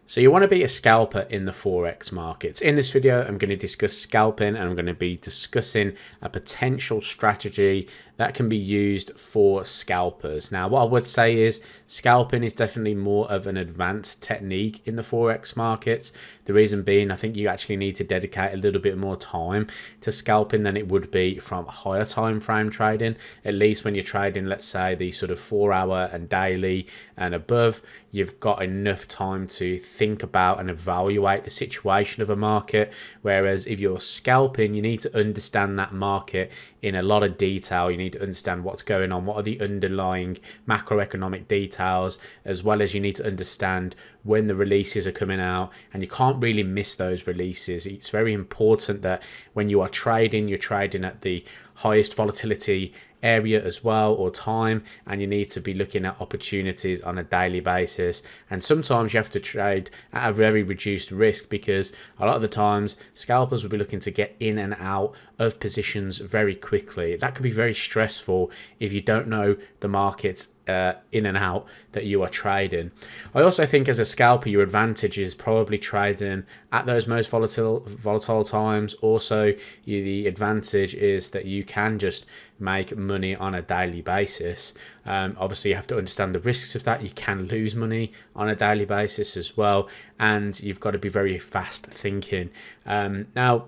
So you want to be a scalper in the Forex markets. In this video, I'm going to discuss scalping, and I'm going to be discussing a potential strategy that can be used for scalpers. Now, what I would say is scalping is definitely more of an advanced technique in the Forex markets. The reason being, I think you actually need to dedicate a little bit more time to scalping than it would be from higher time frame trading. At least when you're trading, let's say the sort of 4-hour and daily and above, you've got enough time to think about and evaluate the situation of a market. Whereas if you're scalping, you need to understand that market in a lot of detail. You need to understand what's going on, what are the underlying macroeconomic details, as well as you need to understand when the releases are coming out, and you can't really miss those releases. It's very important that when you are trading, you're trading at the highest volatility area as well, or time, and you need to be looking at opportunities on a daily basis. And sometimes you have to trade at a very reduced risk, because a lot of the times scalpers will be looking to get in and out of positions very quickly. That can be very stressful if you don't know the markets in and out that you are trading. I also think as a scalper, your advantage is probably trading at those most volatile times. Also, the advantage is that you can just make money on a daily basis. Obviously, you have to understand the risks of that. You can lose money on a daily basis as well, and you've got to be very fast thinking. Now,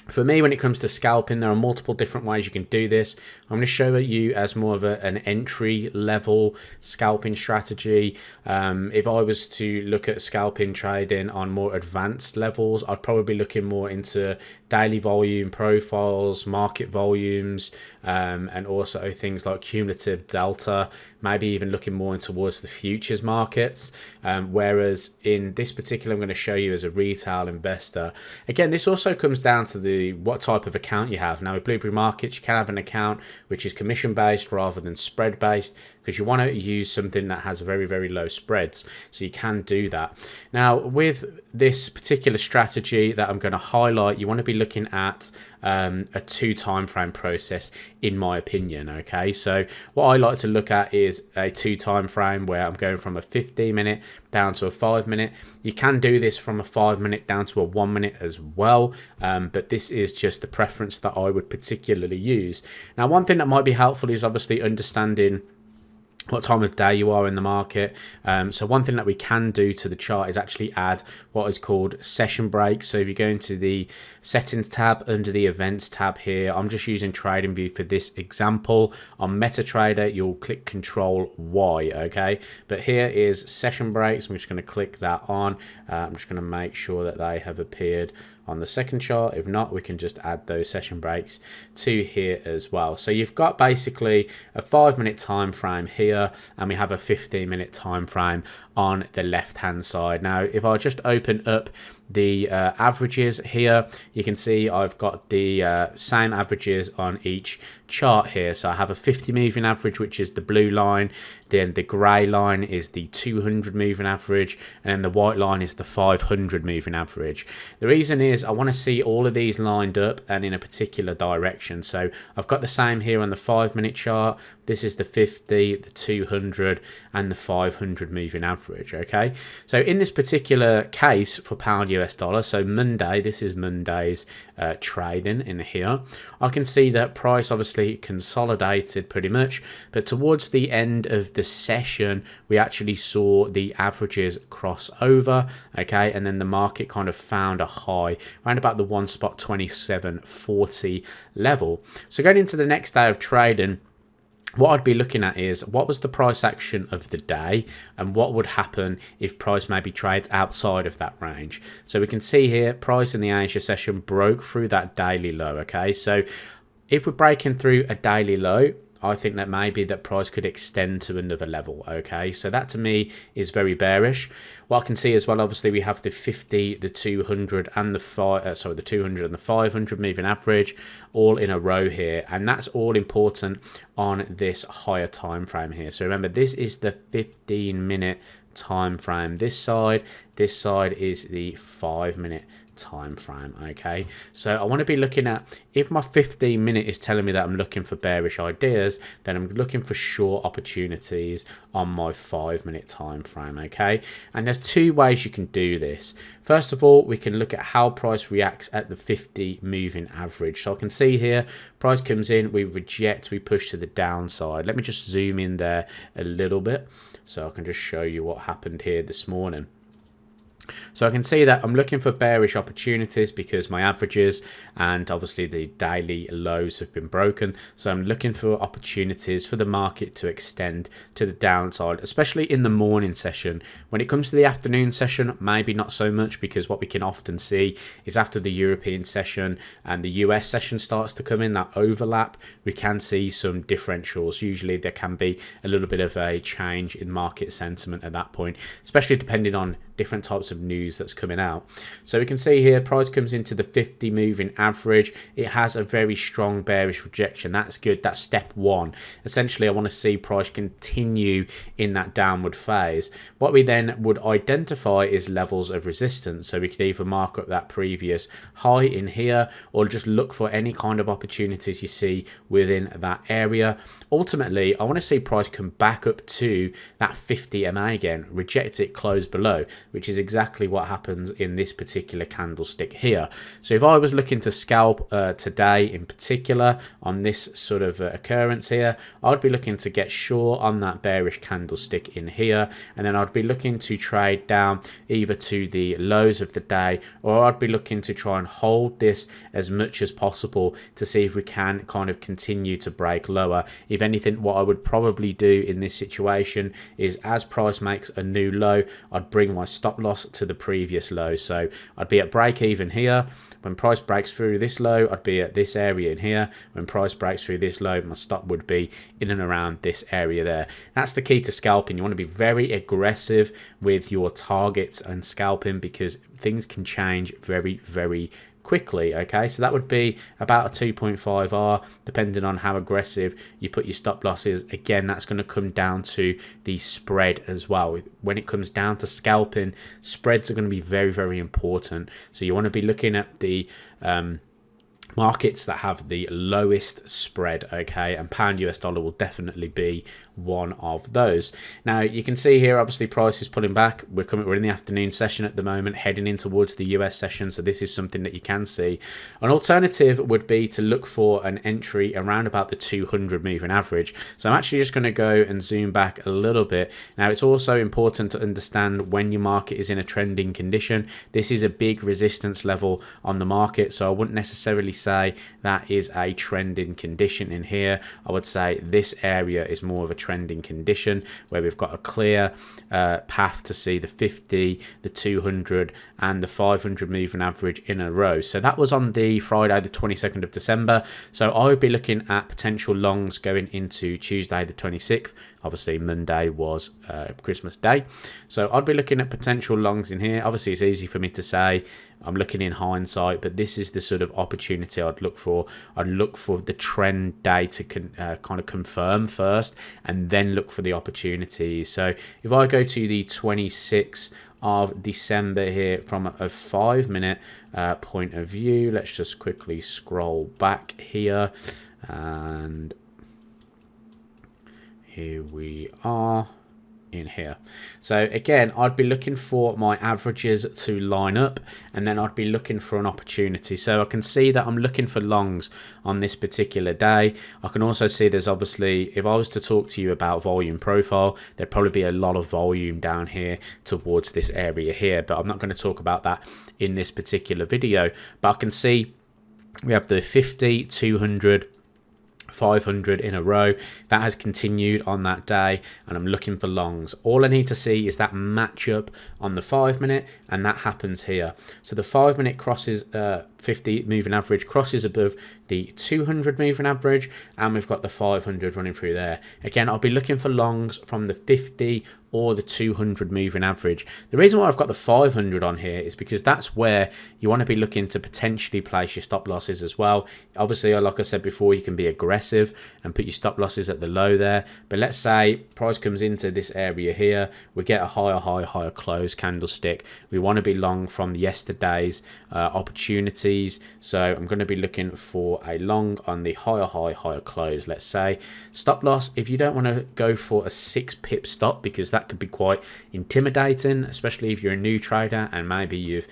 for me, when it comes to scalping, there are multiple different ways you can do this. I'm going to show you as more of an entry level scalping strategy. If I was to look at scalping trading on more advanced levels, I'd probably be looking more into daily volume profiles, market volumes, and also things like cumulative delta, maybe even looking more in towards the futures markets. Whereas in this particular, I'm going to show you as a retail investor. Again, this also comes down to what type of account you have. Now, with Blueberry Markets, you can have an account which is commission based rather than spread based, because you want to use something that has very, very low spreads. So you can do that. Now, with this particular strategy that I'm going to highlight, you want to be looking at a 2 time frame process, in my opinion. Okay, so what I like to look at is a 2 time frame where I'm going from a 15-minute down to a 5-minute. You can do this from a 5-minute down to a 1-minute as well, but this is just the preference that I would particularly use. Now, one thing that might be helpful is obviously understanding what time of day you are in the market. So one thing that we can do to the chart is actually add what is called session breaks. So if you go into the settings tab under the events tab here, I'm just using TradingView for this example. On MetaTrader, you'll click Control Y, okay? But here is session breaks. I'm just going to click that on. I'm just going to make sure that they have appeared on the second chart. If not, we can just add those session breaks to here as well. So you've got basically a 5-minute time frame here, and we have a 15-minute time frame on the left hand side. Now, if I just open up the averages here, you can see I've got the same averages on each chart here. So I have a 50 moving average, which is the blue line, then the grey line is the 200 moving average, and then the white line is the 500 moving average. The reason is I want to see all of these lined up and in a particular direction. So I've got the same here on the 5-minute chart. This is the 50, the 200, and the 500 moving average, okay? So in this particular case for pound US dollar, so Monday, this is Monday's trading in here, I can see that price obviously consolidated pretty much, but towards the end of the session, we actually saw the averages cross over, okay? And then the market kind of found a high around about the 1.2740 level. So going into the next day of trading, what I'd be looking at is what was the price action of the day, and what would happen if price maybe trades outside of that range. So we can see here price in the Asia session broke through that daily low, okay? So if we're breaking through a daily low, I think that maybe that price could extend to another level, okay? So that to me is very bearish. What I can see as well, obviously we have the 50, the 200 and the 200 and the 500 moving average all in a row here, and that's all important on this higher time frame here. So remember, this is the 15-minute time frame. This side is the 5-minute time frame. Okay, so I want to be looking at, if my 15-minute is telling me that I'm looking for bearish ideas, then I'm looking for short opportunities on my 5-minute time frame. Okay, and there's two ways you can do this. First of all, we can look at how price reacts at the 50 moving average. So I can see here, price comes in, we reject, we push to the downside. Let me just zoom in there a little bit so I can just show you what happened here this morning. So I can see that I'm looking for bearish opportunities because my averages and obviously the daily lows have been broken. So I'm looking for opportunities for the market to extend to the downside, especially in the morning session. When it comes to the afternoon session, maybe not so much, because what we can often see is after the European session and the US session starts to come in, that overlap, we can see some differentials. Usually there can be a little bit of a change in market sentiment at that point, especially depending on different types of news that's coming out. So we can see here, price comes into the 50 moving average. It has a very strong bearish rejection. That's good. That's step one. Essentially, I want to see price continue in that downward phase. What we then would identify is levels of resistance. So we could either mark up that previous high in here, or just look for any kind of opportunities you see within that area. Ultimately, I want to see price come back up to that 50 MA again, reject it, close below, which is exactly what happens in this particular candlestick here. So if I was looking to scalp today in particular on this sort of occurrence here, I'd be looking to get short on that bearish candlestick in here, and then I'd be looking to trade down either to the lows of the day, or I'd be looking to try and hold this as much as possible to see if we can kind of continue to break lower. If anything, what I would probably do in this situation is, as price makes a new low, I'd bring my stop loss to the previous low. So I'd be at break even here. When price breaks through this low, I'd be at this area in here. When price breaks through this low, my stop would be in and around this area there. That's the key to scalping. You want to be very aggressive with your targets and scalping, because things can change very, very quickly. Okay, so that would be about a 2.5R, depending on how aggressive you put your stop losses. Again, that's going to come down to the spread as well. When it comes down to scalping, spreads are going to be very, very important. So you want to be looking at the markets that have the lowest spread, okay, and pound US dollar will definitely be one of those. Now you can see here, obviously price is pulling back. We're in the afternoon session at the moment, heading in towards the US session, so this is something that you can see. An alternative would be to look for an entry around about the 200 moving average. So I'm actually just going to go and zoom back a little bit. Now it's also important to understand when your market is in a trending condition. This is a big resistance level on the market, so I wouldn't necessarily say that is a trending condition in here. I would say this area is more of a trending condition where we've got a clear path to see the 50, the 200 and the 500 moving average in a row. So that was on the Friday the 22nd of December. So I would be looking at potential longs going into Tuesday the 26th. Obviously Monday was Christmas Day, so I'd be looking at potential longs in here. Obviously it's easy for me to say, I'm looking in hindsight, but this is the sort of opportunity I'd look for. I'd look for the trend day to kind of confirm first, and then look for the opportunities. So if I go to the 26th of December here from a 5-minute point of view, let's just quickly scroll back here, and here we are in here. So again, I'd be looking for my averages to line up, and then I'd be looking for an opportunity. So I can see that I'm looking for longs on this particular day. I can also see there's obviously, if I was to talk to you about volume profile, there'd probably be a lot of volume down here towards this area here, but I'm not going to talk about that in this particular video. But I can see we have the 50, 200, 500 in a row. That has continued on that day, and I'm looking for longs. All I need to see is that matchup on the 5-minute, and that happens here. So the 5-minute crosses 50 moving average, crosses above the 200 moving average, and we've got the 500 running through there. Again, I'll be looking for longs from the 50 or the 200 moving average. The reason why I've got the 500 on here is because that's where you want to be looking to potentially place your stop losses as well. Obviously, like I said before, you can be aggressive and put your stop losses at the low there. But let's say price comes into this area here, we get a higher high, higher close candlestick. We want to be long from yesterday's opportunities. So I'm going to be looking for a long on the higher high, higher close, let's say. Stop loss, if you don't want to go for a 6 pip stop, because that could be quite intimidating, especially if you're a new trader and maybe you've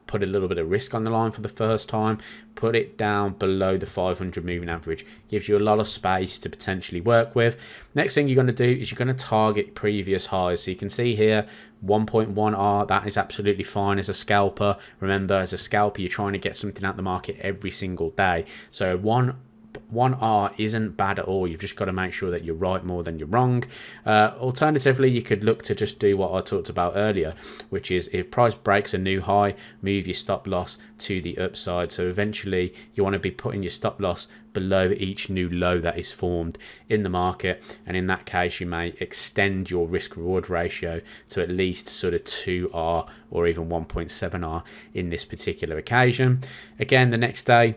put a little bit of risk on the line for the first time. Put it down below the 500 moving average. Gives you a lot of space to potentially work with. Next thing you're going to do is you're going to target previous highs. So you can see here 1.1R, that is absolutely fine as a scalper. Remember, as a scalper, you're trying to get something out the market every single day. So 1R isn't bad at all. You've just got to make sure that you're right more than you're wrong. Alternatively, you could look to just do what I talked about earlier, which is if price breaks a new high, move your stop loss to the upside. So eventually you want to be putting your stop loss below each new low that is formed in the market, and in that case you may extend your risk reward ratio to at least sort of 2R or even 1.7R in this particular occasion. Again, the next day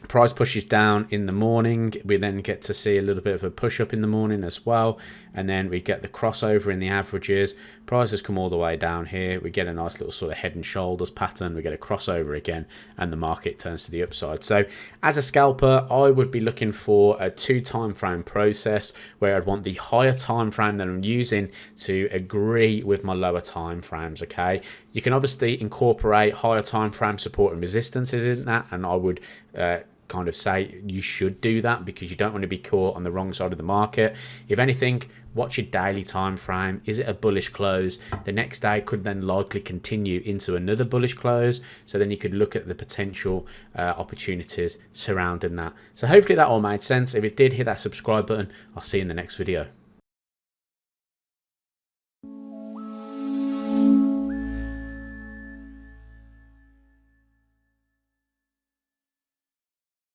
price pushes down in the morning. We then get to see a little bit of a push up in the morning as well, and then we get the crossover in the averages. Prices come all the way down here. We get a nice little sort of head and shoulders pattern. We get a crossover again, and the market turns to the upside. So as a scalper, I would be looking for a 2 time frame process where I'd want the higher time frame that I'm using to agree with my lower time frames. Okay, you can obviously incorporate higher time frame support and resistances in that, and I would kind of say you should do that because you don't want to be caught on the wrong side of the market. If anything, watch your daily time frame. Is it a bullish close? The next day could then likely continue into another bullish close, so then you could look at the potential opportunities surrounding that. So hopefully that all made sense. If it did, hit that subscribe button. I'll see you in the next video.